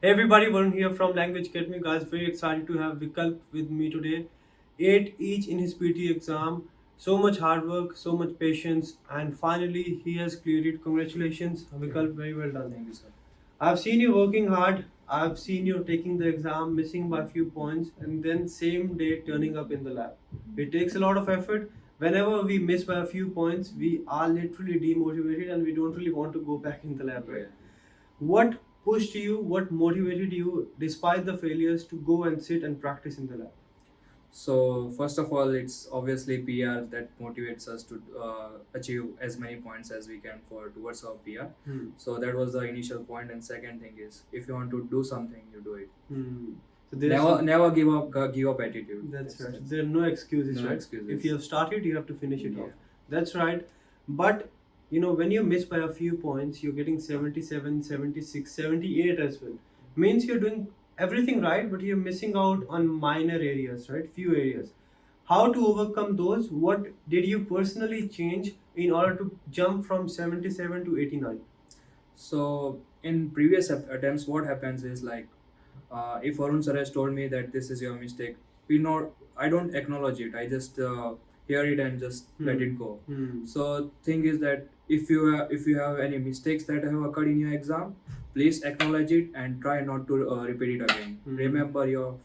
Hey everybody, Varun here from Language Academy. Guys, very excited to have Vikalp with me today. 8 each in his PT exam. So much hard work, so much patience, and finally he has cleared it. Congratulations, Vikalp, very well done. Thank you, sir. I've seen you working hard. I've seen you taking the exam, missing by a few points, and then same day turning up in the lab. It takes a lot of effort. Whenever we miss by a few points, we are literally demotivated and we don't really want to go back in the lab, right? What pushed you, what motivated you, despite the failures, to go and sit and practice in the lab? So first of all, it's obviously PR that motivates us to achieve as many points as we can for towards our PR. So that was the initial point. And second thing is, if you want to do something, you do it. So there's Never give up attitude. That's right. There are no excuses, No right? excuses. If you have started, you have to finish it Yeah. off. That's right. But when you miss by a few points, you're getting 77, 76, 78 as well. Means you're doing everything right, but you're missing out on minor areas, right? Few areas. How to overcome those? What did you personally change in order to jump from 77 to 89? So in previous attempts, what happens is like, if Varun sir has told me that this is your mistake, I don't acknowledge it. I just hear it and just let it go. So thing is that if you have any mistakes that have occurred in your exam, please acknowledge it and try not to repeat it again. Remember your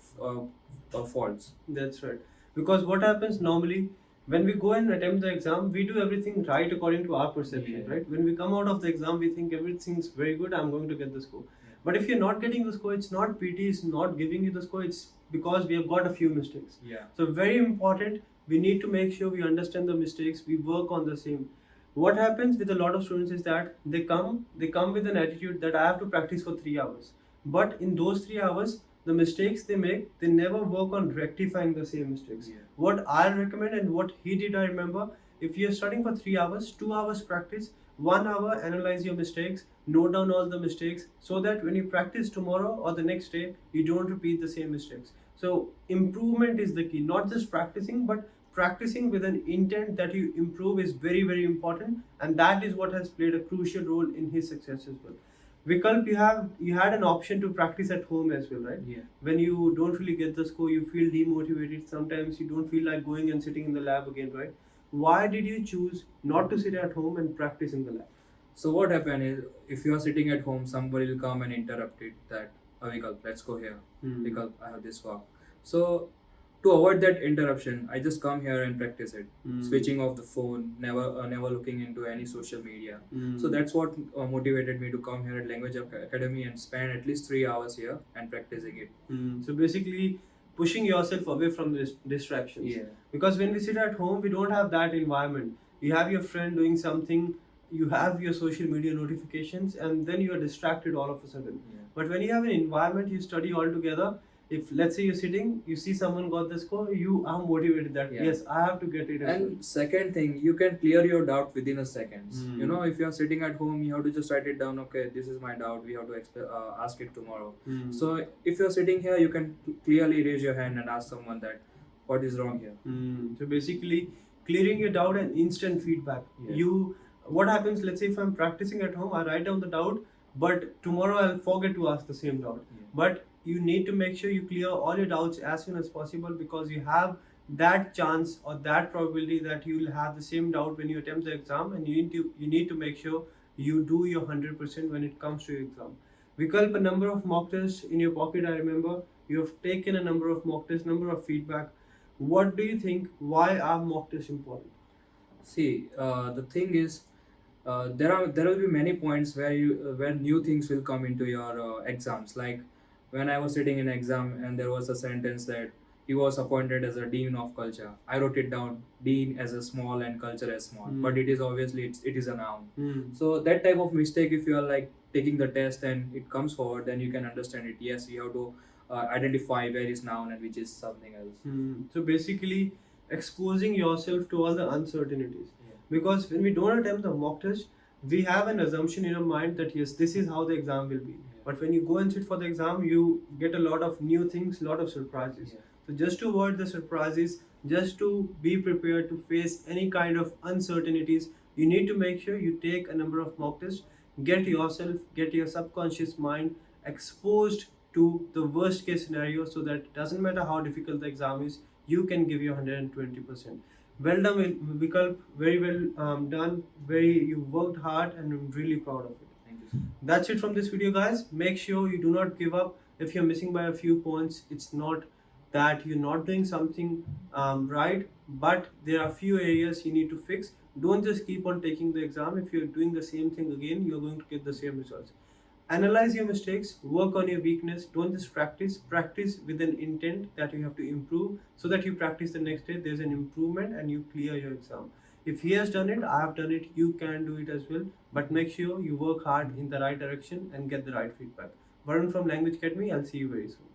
faults. That's right. Because what happens normally when we go and attempt the exam, we do everything right according to our perception, Yeah. right? When we come out of the exam, we think everything's very good, I'm going to get the score. But if you're not getting the score, it's not PT is not giving you the score, it's because we have got a few mistakes. Yeah. So, very important, we need to make sure we understand the mistakes, we work on the same. What happens with a lot of students is that they come with an attitude that I have to practice for 3 hours. But in those 3 hours, the mistakes they make, they never work on rectifying the same mistakes. Yeah. What I recommend and what he did, I remember, if you're studying for 3 hours, 2 hours practice, 1 hour analyze your mistakes, note down all the mistakes, so that when you practice tomorrow or the next day, you don't repeat the same mistakes. So improvement is the key, not just practicing, but practicing with an intent that you improve is very, very important, and that is what has played a crucial role in his success as well. Vikalp, you had an option to practice at home as well, right? Yeah. When you don't really get the score, you feel demotivated. Sometimes you don't feel like going and sitting in the lab again, right? Why did you choose not to sit at home and practice in the lab? So what happened is, if you are sitting at home, somebody will come and interrupt it that, Vikalp, let's go here. Vikalp, I have this work. So to avoid that interruption, I just come here and practice it. Switching off the phone, never looking into any social media. So that's what motivated me to come here at Language Academy and spend at least 3 hours here and practicing it. So basically, pushing yourself away from the distractions. Yeah. Because when we sit at home, we don't have that environment. You have your friend doing something, you have your social media notifications, and then you are distracted all of a sudden. Yeah. But when you have an environment, you study all together. If let's say you're sitting, you see someone got the score, you are motivated that Yeah. yes, I have to get it as well. And second thing, you can clear your doubt within a seconds. Mm. If you're sitting at home, you have to just write it down. Okay, this is my doubt. We have to ask it tomorrow. So if you're sitting here, you can clearly raise your hand and ask someone that, what is wrong here? So basically, clearing your doubt and instant feedback. Yeah. What happens? Let's say if I'm practicing at home, I write down the doubt, but tomorrow I'll forget to ask the same doubt. Yeah. But you need to make sure you clear all your doubts as soon as possible, because you have that chance or that probability that you will have the same doubt when you attempt the exam, and you need to make sure you do your 100% when it comes to your exam. Vikalp, a number of mock tests in your pocket. I remember you have taken a number of mock tests, number of feedback. What do you think? Why are mock tests important? See, the thing is, there will be many points where new things will come into your exams. Like when I was sitting in exam and there was a sentence that he was appointed as a dean of culture. I wrote it down, dean as a small and culture as small, but it is obviously it is a noun. So that type of mistake, if you are like taking the test and it comes forward, then you can understand it. Yes, you have to identify where is noun and which is something else. So basically, exposing yourself to all the uncertainties. Because when we don't attempt the mock test, we have an assumption in our mind that yes, this is how the exam will be. But when you go and sit for the exam, you get a lot of new things, lot of surprises. Yeah. So just to avoid the surprises, just to be prepared to face any kind of uncertainties, you need to make sure you take a number of mock tests, get your subconscious mind exposed to the worst case scenario, so that it doesn't matter how difficult the exam is, you can give your 120%. Well done, Vikalp. Very well done. You worked hard, and I'm really proud of it. Thank you, sir. That's it from this video, guys. Make sure you do not give up. If you're missing by a few points, it's not that you're not doing something right, but there are few areas you need to fix. Don't just keep on taking the exam. If you're doing the same thing again, you're going to get the same results. Analyze your mistakes, work on your weakness. Don't just practice with an intent that you have to improve, so that you practice the next day, there's an improvement, and you clear your exam. If he has done it, I have done it, you can do it as well. But make sure you work hard in the right direction and get the right feedback. Varun from Language Academy, I'll see you very soon.